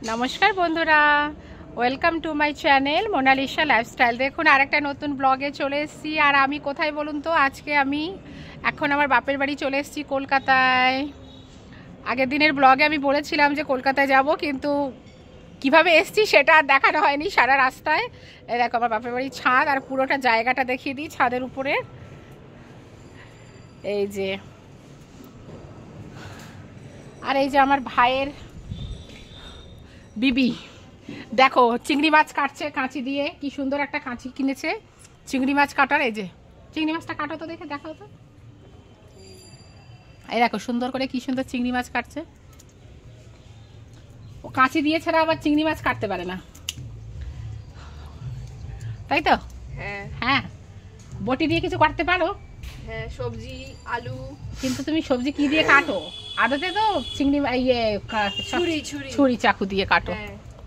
নমস্কার বন্ধুরা, welcome to my channel Monalisa lifestyle. দেখুন আরেকটা নতুন ব্লগে চলে এসেছি। আর আমি কোথায় বলুন তো, আজকে আমি এখন আমার বাপের বাড়ি চলে এসেছি কলকাতায়। আগের দিনের ব্লগে আমি বলেছিলাম যে কলকাতায় যাব, কিন্তু কিভাবে এসেছি সেটা আর দেখানো হয়নি সারা রাস্তায়। এই দেখো আমার বাপের বাড়ির ছাদ, আর পুরোটা জায়গাটা দেখিয়ে দিই ছাদের উপরে। এই যে, আর এই যে আমার ভাইয়ের বিবি, দেখো চিংড়ি মাছ কাটছে কাঁচি দিয়ে। কি সুন্দর একটা কাঁচি কিনেছে চিংড়ি মাছ কাটার। এই যে চিংড়ি মাছটা কাটো তো, দেখে দেখাও তো। এই দেখো সুন্দর করে কি সুন্দর চিংড়ি মাছ কাটছে। ও কাঁচি দিয়ে ছাড়া আবার চিংড়ি মাছ কাটতে পারে না, তাই তো? হ্যাঁ হ্যাঁ, বটি দিয়ে কিছু কাটতে পারো? হ্যাঁ, সবজি আলু। কিন্তু তুমি সবজি কি দিয়ে কাটো? আদতে তো চিংড়ি ছুরি চাকু দিয়ে কাটো,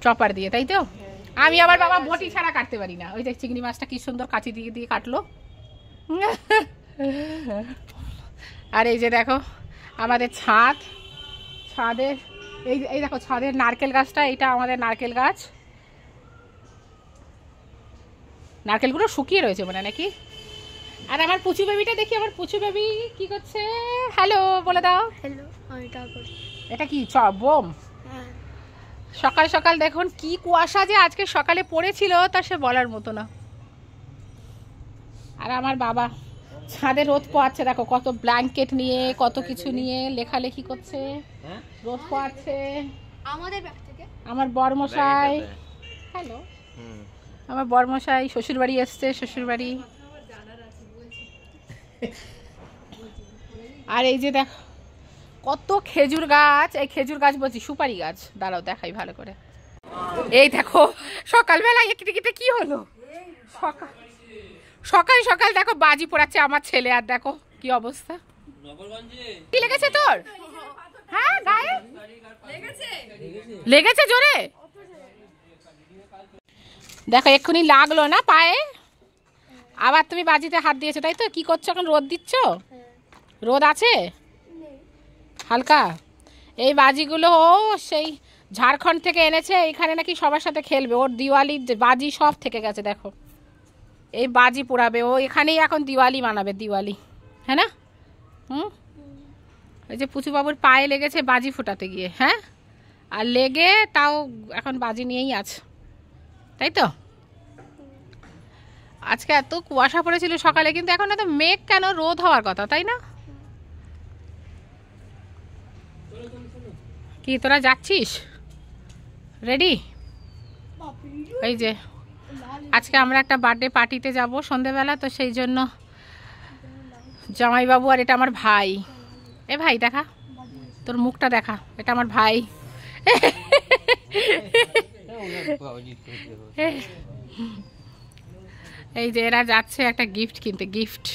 চপার দিয়ে, তাই তো? আমি আবার বাবা বটি ছাড়া কাটতে পারি না। ওই যে চিংড়ি মাছটা কি সুন্দর কাঁচি দিয়ে দিয়ে কাটলো। আর এই যে দেখো আমাদের ছাদের এই দেখো ছাদের নারকেল গাছটা, এটা আমাদের নারকেল গাছ। নারকেলগুলো শুকিয়ে রয়েছে মনে নাকি। আর আমার পুচু বেবিটা দেখি, আমার পুচু বেবি কি করছে। হ্যালো বলে দাও। হ্যালো, আমি তারপর এটা কি বোম? সকাল সকাল দেখুন কি কুয়াশা যে আজকে সকালে পড়েছিল, তা সে বলার মতো না। আর আমার বাবা ছাদে রোদ পোয়াচ্ছে, দেখো কত ব্ল্যাঙ্কেট নিয়ে কত কিছু নিয়ে লেখালেখি করছে, রোদ পোয়াচ্ছে। আমাদের ব্যাগ থেকে আমার বরমশাই, হ্যালো, আমার বরমশাই শ্বশুর বাড়ি এসছে, শ্বশুর বাড়ি। আর এই যে দেখো কত খেজুর গাছ, এই খেজুর গাছ বলছি সুপারি গাছ, দাঁড়াও দেখাই ভালো করে। এই দেখো সকালবেলা একটিকিতে কি হলো, সকাল সকাল দেখো বাজি পোড়াচ্ছে আমার ছেলে। আর দেখো কি অবস্থা। কি লেগেছে তোর? হ্যাঁ গায়ে লেগেছে জোরে, দেখো এক্ষুনি লাগলো না পায়ে। আবার তুমি বাজিতে হাত দিয়েছো, তাই তো? কি করছো এখন? রোদ দিচ্ছ? রোদ আছে হালকা। এই বাজিগুলো ও সেই ঝাড়খণ্ড থেকে এনেছে, এখানে নাকি সবার সাথে খেলবে। ওর দিওয়ালির বাজি সব থেকে গেছে, দেখো এই বাজি পোড়াবে ও, এখানেই এখন দিওয়ালি মানাবে, দিওয়ালি, হ্যাঁ না? ওই যে পুচুবাবুর পায়ে লেগেছে বাজি ফোটাতে গিয়ে, হ্যাঁ, আর লেগে তাও এখন বাজি নিয়েই আছে, তাই তো? আজকে এত কুয়াশা পড়েছিল সকালে, কিন্তু এখন এত মেঘ কেন? রোদ হওয়ার কথা, তাই না? কি তোরা যাচ্ছিস? রেডি? এই যে আজকে আমরা একটা বার্থডে পার্টিতে যাব সন্ধেবেলা, তো সেই জন্য জামাইবাবু, আর এটা আমার ভাই। এ ভাই দেখা, তোর মুখটা দেখা, এটা আমার ভাই। এই যে এরা যাচ্ছে একটা গিফট কিনতে, গিফট।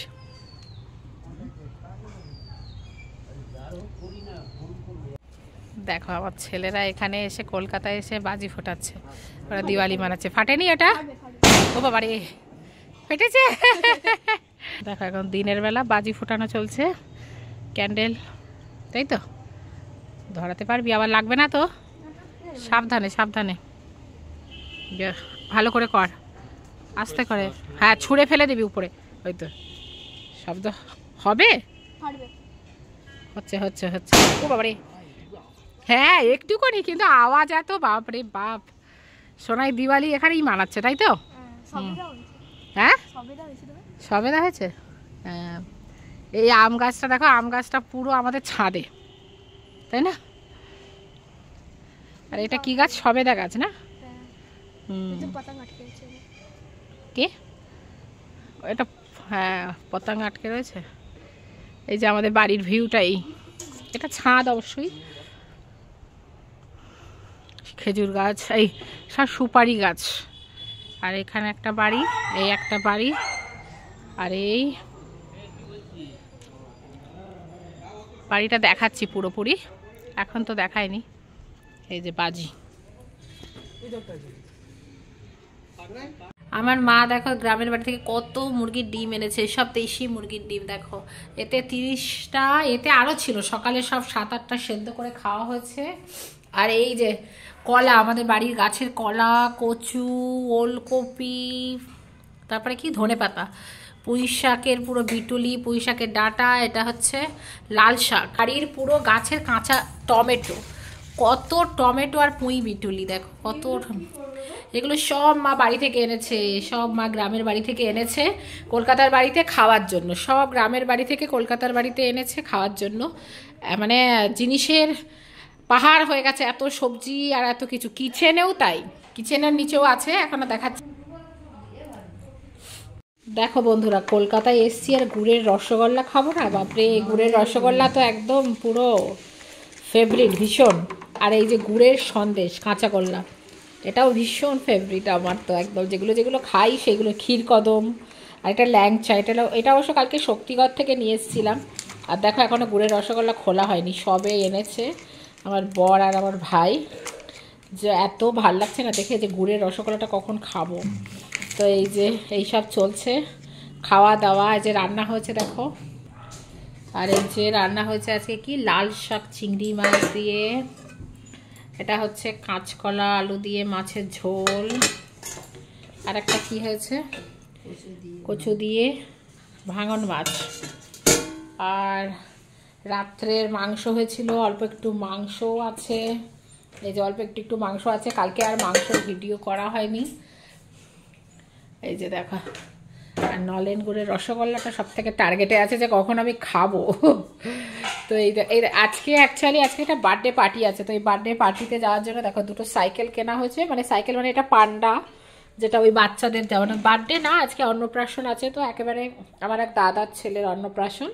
দেখো আমার ছেলেরা এখানে এসে কলকাতায় এসে বাজি ফোটাচ্ছে, ওরা দিওয়ালি মানাচ্ছে। ফাটেনি ওটা? ও বাবা রে, ফেটেছে। দেখো এখন দিনের বেলা বাজি ফোটানো চলছে, ক্যান্ডেল, তাই তো? ধরাতে পারবি? আবার লাগবে না তো? সাবধানে সাবধানে, ভালো করে কর, আস্তে করে। হ্যাঁ, ছুঁড়ে ফেলে দিবি উপরে। ওই তো শব্দ হবে, হচ্ছে হচ্ছে হচ্ছে। ও বাবা রে, হ্যাঁ একটুখানি, কিন্তু আওয়াজ এত, বাপরে বাপ। সোনাই দিওয়ালি এখানেই মানাচ্ছে, তাই তো? হ্যাঁ সবেদা হয়েছে। হ্যাঁ, এই আম গাছটা দেখো, আম গাছটা পুরো আমাদের ছাদে, তাই না? আর এটা কি গাছ? সবেদা গাছ না? কে এটা? হ্যাঁ পতঙ্গ আটকে রয়েছে। এই যে আমাদের বাড়ির ভিউটাই, এটা ছাদ অবশ্যই। খেজুর গাছ, এই সব সুপারি গাছ। আর এখানে একটা বাড়ি, এই একটা বাড়ি, আর এই বাড়িটা দেখাচ্ছি পুরোপুরি, এখন তো দেখায়নি। এই যে বাজি, আমার মা দেখো গ্রামের বাড়ি থেকে কত মুরগির ডিম এনেছে, সব দেশি মুরগির ডিম। দেখো এতে 30টা, এতে আরও ছিল, সকালে সব 7-8টা সেদ্ধ করে খাওয়া হয়েছে। আর এই যে কলা, আমাদের বাড়ির গাছের কলা, কচু, ওলকপি, তারপরে কি ধনেপাতা, পুঁই শাকের পুরো বিটুলি, পুঁই শাকের ডাঁটা, এটা হচ্ছে লাল শাক, বাড়ির পুরো গাছের কাঁচা টমেটো, কত টমেটো আর পুঁই বিটুলি দেখো কত। এগুলো সব মা বাড়ি থেকে এনেছে, সব মা গ্রামের বাড়ি থেকে এনেছে কলকাতার বাড়িতে খাওয়ার জন্য, সব গ্রামের বাড়ি থেকে কলকাতার বাড়িতে এনেছে খাওয়ার জন্য। মানে জিনিসের পাহাড় হয়ে গেছে, এত সবজি আর এত কিছু। কিচেনেও তাই, কিচেনের নিচেও আছে, এখনো দেখাচ্ছি। দেখো বন্ধুরা, কলকাতায় এসছি আর গুড়ের রসগোল্লা খাবো না? বাপরে, গুড়ের রসগোল্লা তো একদম পুরো ফেভারিট, ভীষণ। আর এই যে গুড়ের সন্দেশ, কাঁচা গোল্লা, এটাও ভীষণ ফেভারিট আমার তো একদম। যেগুলো যেগুলো খাই সেগুলো, ক্ষীর কদম, আর এটা ল্যাংচা, এটা অবশ্য কালকে শক্তিগড় থেকে নিয়ে এসেছিলাম। আর দেখো এখনও গুড়ের রসগোল্লা খোলা হয়নি, সবে এনেছে আমার বর আর আমার ভাই। যে এত ভাল লাগছে না দেখে যে গুড়ের রসগোল্লাটা কখন খাবো। তো এই যে এইসব চলছে খাওয়া দাওয়া। এই যে রান্না হয়েছে দেখো, আর এই যে রান্না হয়েছে আজকে কি লাল শাক চিংড়ি মাছ দিয়ে, এটা হচ্ছে কাঁচকলা আলু দিয়ে মাছের ঝোল, আর একটা কি হয়েছে কচু দিয়ে ভাঙন মাছ, আর রাত্রের মাংস হয়েছিল, অল্প একটু মাংস আছে। এই যে অল্প একটু মাংস আছে, কালকে আর মাংস ভিডিও করা হয়নি। এই যে দেখো, আর নলেন গুড়ের রসগোল্লাটা সব থেকে টার্গেটে আছে যে কখন আমি খাবো। তো এই আজকে অ্যাকচুয়ালি আজকে একটা বার্থডে পার্টি আছে, তো এই বার্থডে পার্টিতে যাওয়ার জন্য দেখো দুটো সাইকেল কেনা হয়েছে। মানে সাইকেল মানে এটা পান্ডা, যেটা ওই বাচ্চাদের দেওয়া, বার্থডে না, আজকে অন্নপ্রাশন আছে। তো একেবারে আমার এক দাদার ছেলের অন্নপ্রাশন,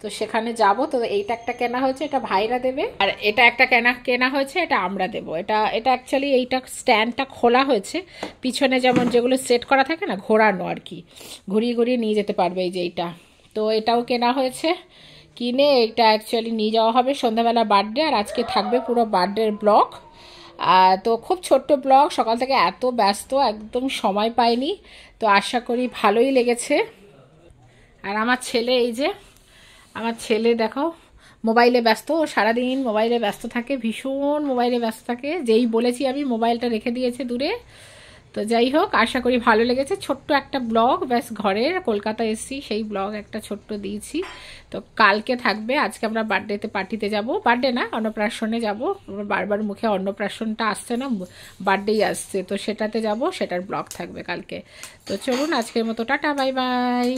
তো সেখানে যাব। তো এইটা একটা কেনা হয়েছে, এটা ভাইরা দেবে, আর এটা একটা কেনা হয়েছে, এটা আমরা দেবো। এটা অ্যাকচুয়ালি এইটা স্ট্যান্ডটা খোলা হয়েছে, পিছনে যেমন যেগুলো সেট করা থাকে না, ঘোরানো আর কি, ঘুরিয়ে ঘুরিয়ে নিয়ে যেতে পারবে। এই যে এইটা, তো এটাও কেনা হয়েছে। কিনে এটা অ্যাকচুয়ালি নিয়ে যাওয়া হবে সন্ধ্যাবেলা বার্থডে, আর আজকে থাকবে পুরো বার্থডের ব্লগ। তো খুব ছোট্ট ব্লগ, সকাল থেকে এত ব্যস্ত একদম সময় পাইনি। তো আশা করি ভালোই লেগেছে। আর আমার ছেলে, এই যে আমার ছেলে দেখো মোবাইলে ব্যস্ত, ও সারাদিন মোবাইলে ব্যস্ত থাকে, ভীষণ মোবাইলে ব্যস্ত থাকে। যেই বলেছি আমি, মোবাইলটা রেখে দিয়েছে দূরে। তো যাই হোক, আশা করি ভালো লেগেছে। ছোট্ট একটা ব্লগ, ব্যাস ঘরের, কলকাতা এসছি সেই ব্লগ একটা ছোট্ট দিয়েছি। তো কালকে থাকবে, আজকে আমরা বার্থডেতে পার্টিতে যাব, বার্থডে না অন্নপ্রাশনে যাব। আমার বারবার মুখে অন্নপ্রাশনটা আসছে না, বার্থডেই আসছে, তো সেটাতে যাব, সেটার ব্লগ থাকবে কালকে। তো চলুন আজকের মতো টাটা, বাই বাই।